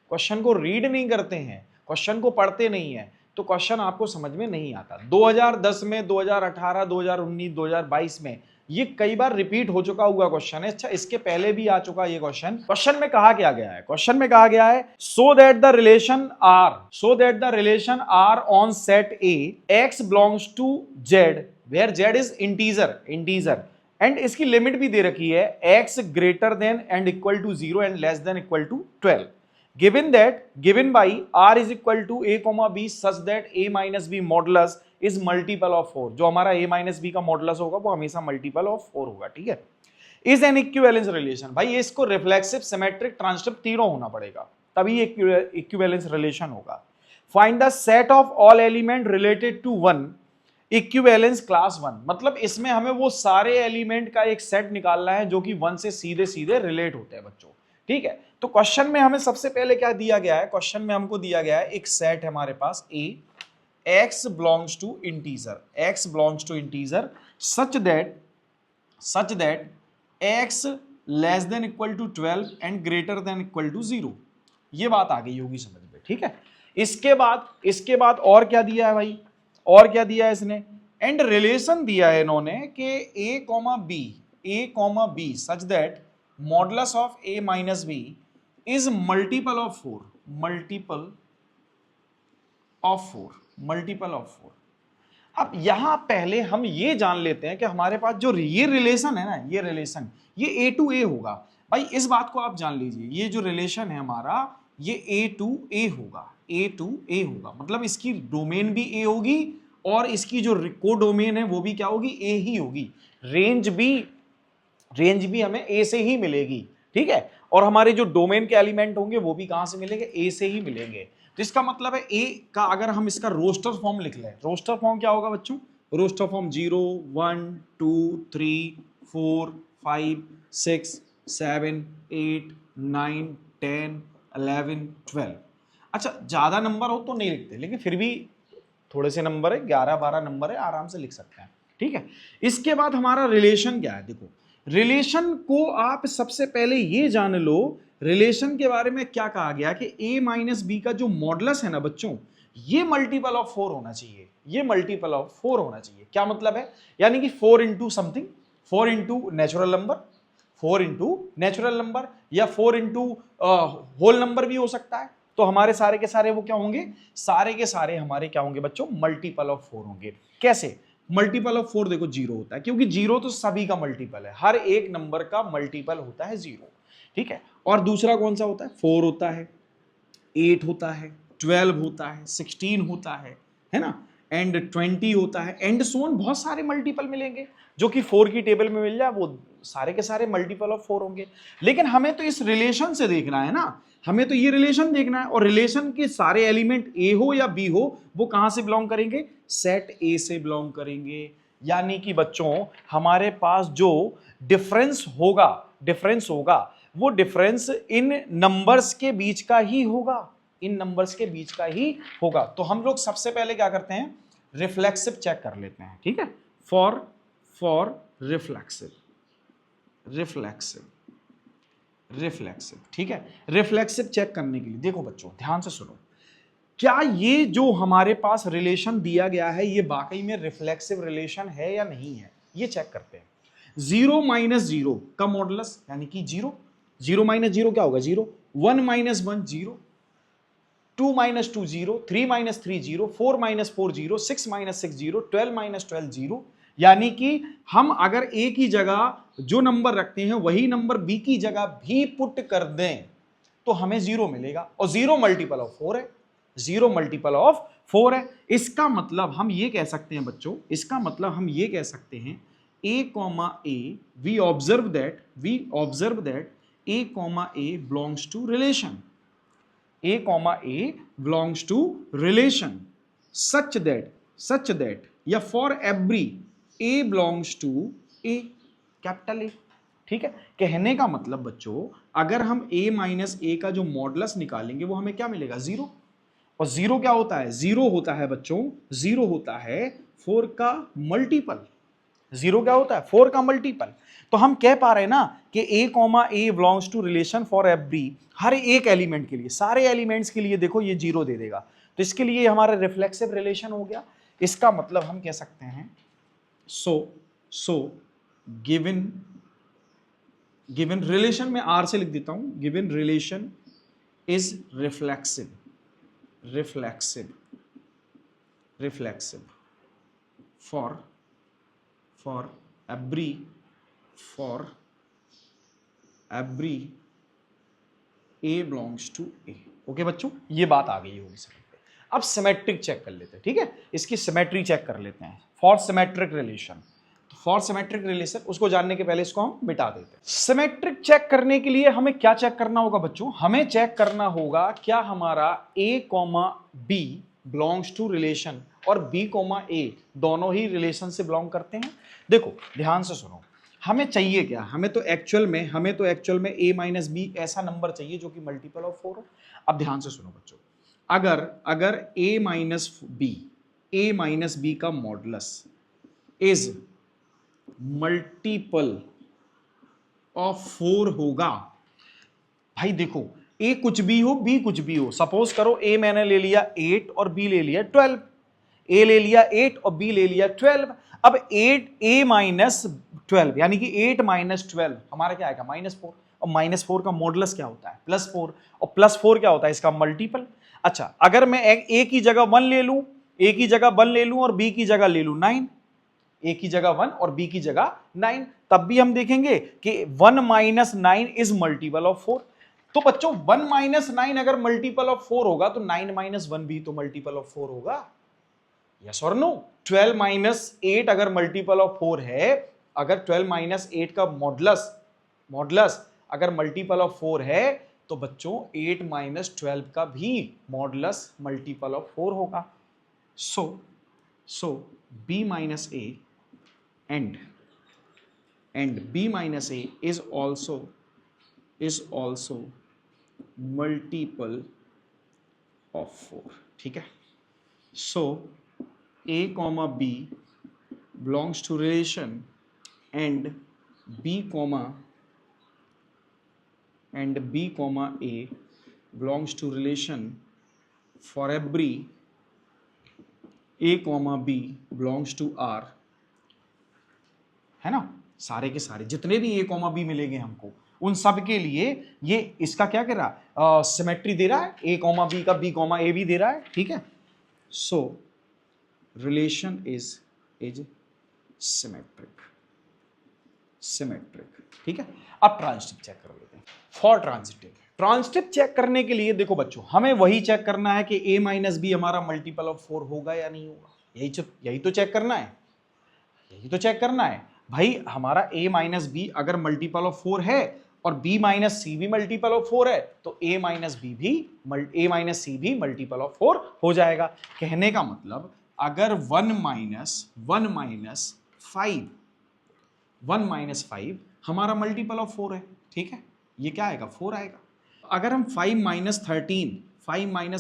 Question को read नहीं करते हैं, क्वेश्चन को पढ़ते नहीं है, तो क्वेश्चन आपको समझ में नहीं आता। 2010 में, 2018, 2019, 2022 में ये कई बार रिपीट हो चुका हुआ क्वेश्चन है। अच्छा, इसके पहले भी आ चुका ये क्वेश्चन। क्वेश्चन में कहा क्या गया है? क्वेश्चन में कहा गया है so that the relation R on set A X belongs to Z where Z is integer and इसकी लिमिट भी दे रखी है x greater than and equal to 0 and less than equal to 12 given by r is equal to a b such that a minus b modulus is multiple of 4। जो हमारा a minus b का modulus होगा वो हमेशा multiple of 4 होगा, ठीक है। Is an equivalence relation, भाई इसको रिफ्लेक्सिव, सिमेट्रिक, ट्रांजिटिव तीनों होना पड़ेगा तभी इक्विवेलेंस रिलेशन होगा। Find the set of all element related to one equivalence class 1, मतलब इसमें हमें वो सारे एलिमेंट का एक सेट निकालना है जो कि 1 से सीधे सीधे रिलेट होते हैं बच्चों, ठीक है। तो क्वेश्चन में हमें सबसे पहले क्या दिया गया है? क्वेश्चन में हमको दिया गया है एक सेट है हमारे पास A, x belongs to integer such that x less than equal to 12 and greater than equal to 0। ये बात आ गई होगी समझ में, ठीक है। इसके बाद और क्या दिया है भाई? और क्या दिया है इसने? एंड रिलेशन दिया है इन्होंने कि a, b such that modulus of a minus b is multiple of 4। अब यहां पहले हम ये जान लेते हैं कि हमारे पास जो ये रिलेशन है ना, ये रिलेशन ये a टू a होगा। भाई इस बात को आप जान लीजिए, ये जो रिलेशन है हमारा ये a टू a होगा, मतलब इसकी डोमेन भी a होगी और इसकी जो को डोमेन है वो भी क्या होगी? a ही होगी। रेंज भी हमें a से ही मिलेगी, ठीक है। और हमारे जो डोमेन के एलिमेंट होंगे वो भी कहां से मिलेंगे? a से ही मिलेंगे। तो इसका मतलब है a का अगर हम इसका रोस्टर फॉर्म लिख लें, रोस्टर फॉर्म क्या होगा बच्चों? Roster form 0 1 2 3 4 5 6 7 8 9 10 11 12। अच्छा, ज्यादा नंबर हो तो नहीं लिखते, लेकिन फिर भी थोड़े से नंबर है, 11-12 नंबर है, आराम से लिख सकते हैं, ठीक है। इसके बाद हमारा रिलेशन क्या है? देखो, रिलेशन को आप सबसे पहले ये जान लो, रिलेशन के बारे में क्या कहा गया कि a माइनस बी का जो मॉडुलस है ना बच्चों, ये मल्टीपल ऑफ 4 होना चाहिए। ये मल्टीपल ऑफ 4 होना चाहिए। क्या मतलब है? यानी कि 4 into something, 4 into natural number या 4 इंटू होल नंबर भी हो सकता है। तो हमारे सारे के सारे वो क्या होंगे? सारे के सारे हमारे क्या होंगे बच्चों? मल्टीपल ऑफ 4 होंगे। कैसे मल्टीपल ऑफ 4? देखो 0 होता है, क्योंकि 0 तो सभी का मल्टीपल है, हर एक नंबर का मल्टीपल होता है 0, ठीक है। और दूसरा कौन सा होता है? 4 होता है, 8 होता है, 12 होता है, 16 होता है ना, एंड 20 होता है, एंड सो ऑन। बहुत सारे मल्टीपल मिलेंगे जो कि 4 की टेबल में मिल जाए, वो सारे के सारे मल्टीपल ऑफ 4 होंगे। लेकिन हमें तो इस रिलेशन से देखना है ना, हमें तो ये रिलेशन देखना है, और रिलेशन के सारे एलिमेंट ए हो या बी हो वो कहां से बिलोंग करेंगे? सेट ए से बिलोंग करेंगे। यानी कि बच्चों हमारे पास जो डिफरेंस होगा वो डिफरेंस इन नंबर्स के बीच का ही होगा। तो हम लोग सबसे पहले क्या करते हैं? रिफ्लेक्सिव चेक कर लेते हैं, ठीक है। फॉर रिफ्लेक्सिव, ठीक है। रिफ्लेक्सिव चेक करने के लिए देखो बच्चों ध्यान से सुनो, क्या ये जो हमारे पास रिलेशन दिया गया है ये वाकई में रिफ्लेक्सिव रिलेशन है या नहीं है, ये चेक करते हैं। 0 माइनस 0 का मॉडुलस यानी कि 0 माइनस 0 क्या होगा? 0। 1 minus 1 0, 2 minus 2 0, 3 minus 3 0, 4 minus 4 0, 6 minus 6 0, 12 minus 12 0। यानी कि हम अगर a की जगह जो नंबर रखते हैं वही नंबर b की जगह भी पुट कर दें तो हमें 0 मिलेगा, और 0 मल्टीपल ऑफ 4 है। 0 मल्टीपल ऑफ 4 है। इसका मतलब हम ये कह सकते हैं बच्चों, इसका मतलब हम ये कह सकते हैं a, we observe that a, belongs to relation. a, belongs to relation such that या for every a belongs to a, capital A, ठीक है। कहने का मतलब बच्चों अगर हम a माइनस a का जो मॉडुलस निकालेंगे वो हमें क्या मिलेगा? 0। और 0 क्या होता है? 0 होता है बच्चों, 0 होता है 4 का मल्टीपल। 0 क्या होता है? 4 का मल्टीपल। तो हम कह पा रहे हैं ना कि a comma a belongs to relation for every, हर एक एलिमेंट के लिए, सारे एलिमेंट्स के लिए देखो ये 0 दे देगा, तो इसके लिए हमारा रिफ्लेक्सिव रिलेशन हो गया। इसका मतलब हम कह सकते हैं सो गिवन रिलेशन में आर से लिख देता हूं, given relation is reflexive for every a belongs to a। Okay बच्चों, ये बात आ गई होगी समझ में। अब सिमेट्रिक चेक कर लेते हैं, ठीक है, इसकी सिमेट्री चेक कर लेते हैं for symmetric relation. For symmetric relation, उसको जानने के पहले इसको हम मिटा देते हैं। सिमेट्रिक चेक करने के लिए हमें क्या चेक करना होगा बच्चों? हमें चेक करना होगा क्या हमारा a comma B belongs to relation और b कॉमा a दोनों ही रिलेशन से बिलोंग करते हैं। देखो ध्यान से सुनो, हमें चाहिए क्या? हमें तो एक्चुअल में a माइनस बी ऐसा नंबर चाहिए जो कि मल्टीपल ऑफ 4 हो। अब ध्यान से सुनो बच्चों, अगर a माइनस बी का मॉडुलस इज मल्टीपल ऑफ 4 होगा, भाई देखो a कुछ भी हो b कुछ भी हो, सपोज करो a मैंने ले लिया 8 और b ले लिया 12, a ले लिया 8 और b ले लिया 12। अब 8a माइनस 12 यानी कि 8 माइनस 12 हमारा क्या आएगा? -4, और -4 का मॉडुलस क्या होता है? +4, और +4 क्या होता है? इसका मल्टीपल। अच्छा, अगर मैं a की जगह 1 ले लूं, a की जगह 1 ले लूं और b की जगह ले लूं 9, a की जगह 1 और b की जगह 9, तब भी हम देखेंगे कि 1 माइनस 9 इज मल्टीपल ऑफ 4। तो बच्चों 1 माइनस 9 अगर मल्टीपल ऑफ 4 होगा तो 9 माइनस 1 भी तो मल्टीपल ऑफ 4 होगा, यस और नो? 12 माइनस 8 अगर मल्टीपल ऑफ 4 है, अगर 12 माइनस 8 का मॉडुलस अगर मल्टीपल ऑफ 4 है, तो बच्चों 8 माइनस 12 का भी मॉडुलस मल्टीपल ऑफ 4 होगा। सो b minus a and b minus a is also multiple of 4, ठीक है। So a comma b belongs to relation and b comma a belongs to relation for every a comma b belongs to R, है ना? सारे के सारे जितने भी a comma B मिलेंगे हमको, उन सब के लिए ये इसका क्या कह रहा? सिमेट्री दे रहा है, a कॉमा बी का b कॉमा a भी दे रहा है, ठीक है। सो रिलेशन इज सिमेट्रिक, ठीक है। अब ट्रांजिटिव चेक कर लेते हैं। फॉर ट्रांजिटिव चेक करने के लिए देखो बच्चों, हमें वही चेक करना है कि a माइनस बी हमारा मल्टीपल ऑफ 4 होगा या नहीं होगा, यही तो चेक करना है भाई। हमारा a माइनस बी अगर मल्टीपल ऑफ 4 है और b माइनस सी भी मल्टीपल ऑफ 4 है, तो a माइनस सी भी मल्टीपल ऑफ 4 हो जाएगा। कहने का मतलब अगर 1 माइनस 5 हमारा मल्टीपल ऑफ 4 है, ठीक है, ये क्या आएगा? 4 आएगा। अगर हम 5 माइनस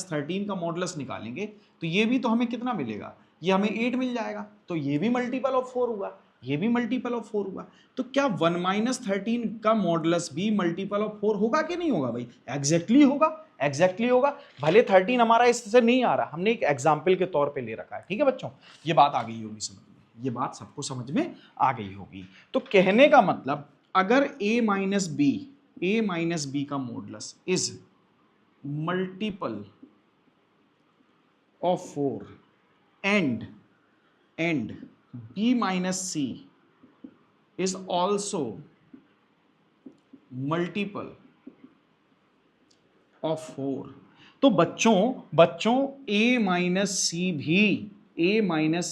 13 का मॉडुलस निकालेंगे तो ये भी तो हमें कितना मिलेगा? ये हमें 8 मिल जाएगा, तो ये भी मल्टीपल ऑफ 4 हुआ, ये भी मल्टीपल ऑफ 4 हुआ। तो क्या 1 माइनस 13 का मॉडुलस भी मल्टीपल ऑफ 4 होगा कि नहीं होगा भाई? एग्जैक्टली होगा। भले 13 हमारा इससे नहीं आ रहा, हमने एक एग्जाम्पल के तौर पे ले रखा है, ठीक है बच्चों। ये बात आ गई होगी समझ में, ये बात सबको समझ में आ गई होगी। तो कहने का मतलब अगर a माइनस बी का modulus is multiple of 4 and b minus c is also multiple of 4, तो बच्चों a माइनस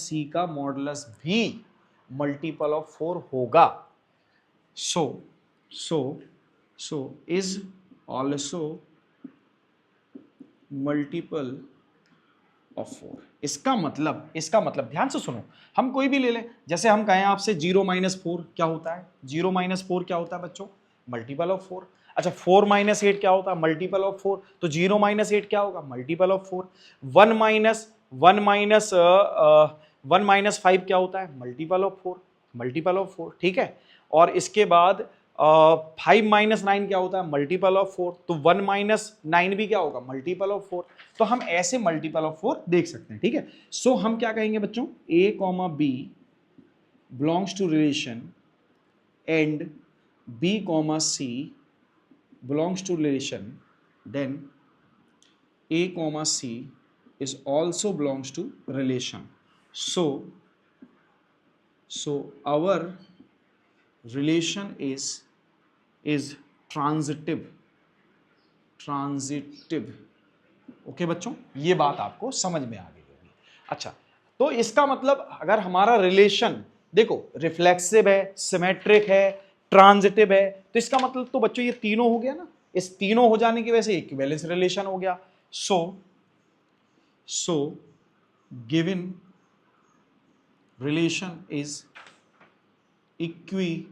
सी का मॉडुलस भी मल्टीपल ऑफ 4 होगा। सो is also multiple ऑफ 4। इसका मतलब ध्यान से सुनो, हम कोई भी ले लें, जैसे हम कहें आपसे 0 माइनस 4 क्या होता है? 0 माइनस 4 क्या होता है बच्चों? Multiple of 4। अच्छा 4 माइनस 8 क्या होता है? Multiple of 4। तो 0 माइनस 8 क्या होगा? Multiple of 4। 1 माइनस 5 क्या होता है? मल्टीपल ऑफ 4, ठीक है। और इसके बाद 5 माइनस 9 क्या होता है, मल्टीपल ऑफ 4, तो 1 माइनस 9 भी क्या होगा, मल्टीपल ऑफ 4। तो हम ऐसे मल्टीपल ऑफ 4 देख सकते हैं, ठीक है। सो हम क्या कहेंगे बच्चों, a comma b belongs to relation and b comma c belongs to relation, then a comma c is also belongs to relation. So our relation is transitive. Okay बच्चों, ये बात आपको समझ में आ गई होगी। अच्छा, तो इसका मतलब अगर हमारा रिलेशन देखो रिफ्लेक्सिव है, सिमेट्रिक है, ट्रांजिटिव है, तो इसका मतलब तो बच्चों ये तीनों हो गया ना। इस तीनों हो जाने की वजह से इक्विवेलेंस रिलेशन हो गया। So given relation is equivalence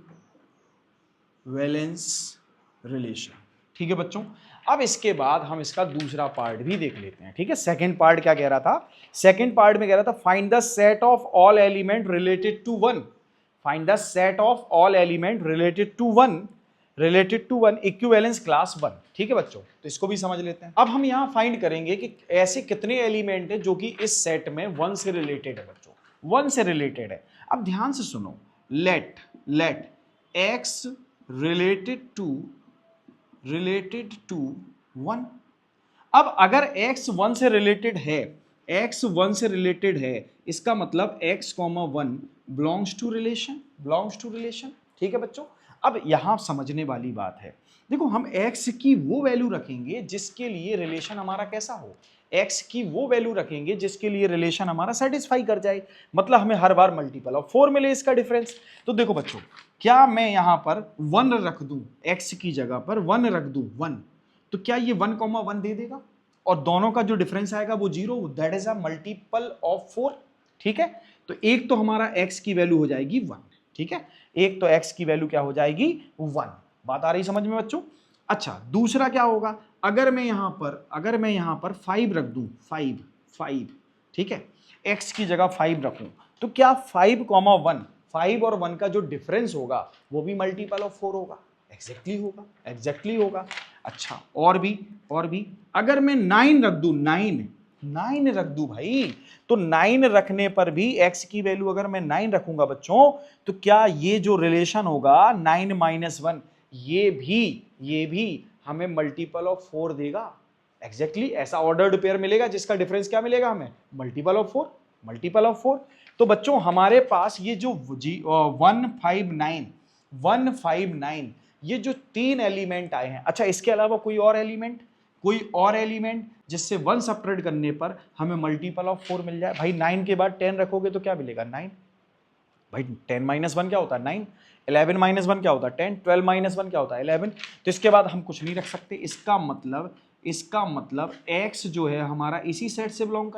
relation. ठीक है बच्चों, अब इसके बाद हम इसका दूसरा पार्ट भी देख लेते हैं, ठीक है। सेकंड पार्ट क्या कह रहा था, सेकंड पार्ट में कह रहा था find the set of all element related to one, find the set of all element related to one equivalence class 1। ठीक है बच्चों, तो इसको भी समझ लेते हैं। अब हम यहां फाइंड करेंगे कि ऐसे कितने एलिमेंट है जो कि इस सेट में 1 से रिलेटेड है बच्चों, 1 से रिलेटेड है। अब ध्यान से सुनो, लेट x रिलेटेड टू 1। अब अगर x 1 से रिलेटेड है, x 1 से रिलेटेड है, इसका मतलब x, 1 बिलोंग्स टू रिलेशन। ठीक है बच्चों, अब यहां समझने वाली बात है, देखो हम x की वो वैल्यू रखेंगे जिसके लिए रिलेशन हमारा कैसा हो, x की वो वैल्यू रखेंगे जिसके लिए रिलेशन हमारा सेटिस्फाई कर जाए, मतलब हमें हर बार मल्टीपल ऑफ 4 मिले इसका डिफरेंस। तो देखो बच्चों, क्या मैं यहां पर 1 रख दूं, x की जगह पर 1 रख दूं 1, तो क्या ये 1,1 दे देगा और दोनों का जो डिफरेंस आएगा वो 0, that is a multiple of 4। ठीक है, तो एक तो हमारा x की वैल्यू हो जाएगी 1, ठीक है, एक तो x की वैल्यू क्या हो जाएगी 1। बात आ रही समझ में बच्चों। अच्छा, दूसरा क्या होगा, अगर मैं यहां पर 5 रख दूं, 5, ठीक है, x की जगह 5 रखूं, तो क्या 5 और 1 का जो डिफरेंस होगा वो भी मल्टीपल ऑफ 4 होगा, एग्जैक्टली होगा। अच्छा, और भी अगर मैं 9 रख दूं, 9 रख दूं भाई, तो 9 रखने पर भी x की वैल्यू अगर मैं 9 रखूंगा बच्चों, तो क्या ये जो रिलेशन होगा 9 माइनस 1, ये भी हमें मल्टीपल ऑफ 4 देगा। एग्जैक्टली ऐसा ऑर्डर्ड पेयर मिलेगा जिसका डिफरेंस क्या मिलेगा हमें, मल्टीपल ऑफ 4। तो बच्चों हमारे पास ये जो 159 ये जो 3 एलिमेंट आए हैं। अच्छा, इसके अलावा कोई और एलिमेंट जिससे 1 सब्ट्रैक्ट करने पर हमें मल्टीपल ऑफ 4 मिल जाए। भाई 9 के बाद 10 रखोगे तो क्या मिलेगा, 9। भाई 10 माइनस 1 क्या होता है, 9। 11 माइनस 1 क्या होता है, 10। 12 माइनस 1 क्या होता है, 11। तो इसके बाद हम कुछ नहीं रख सकते। इसका मतलब x जो है हमारा इसी सेट से बिलोंग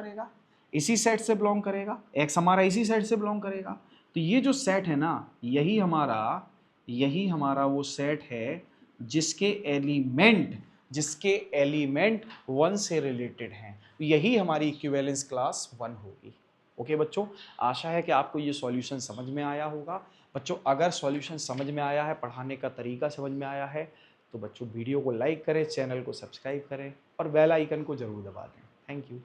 करेगा, x हमारा इसी सेट से बिलोंग करेगा। तो ये जो सेट है ना, यही हमारा वो सेट है जिसके एलिमेंट 1 से रिलेटेड हैं। तो यही हमारी इक्विवेलेंस क्लास 1 होगी। ओके बच्चों, आशा है कि आपको ये सॉल्यूशन समझ में आया होगा। बच्चों अगर सॉल्यूशन समझ में आया है, पढ़ाने का तरीका समझ में आया है, तो बच्चों वीडियो को लाइक करें, चैनल को सब्सक्राइब करें और बेल आइकन को जरूर दबा दें। Thank you.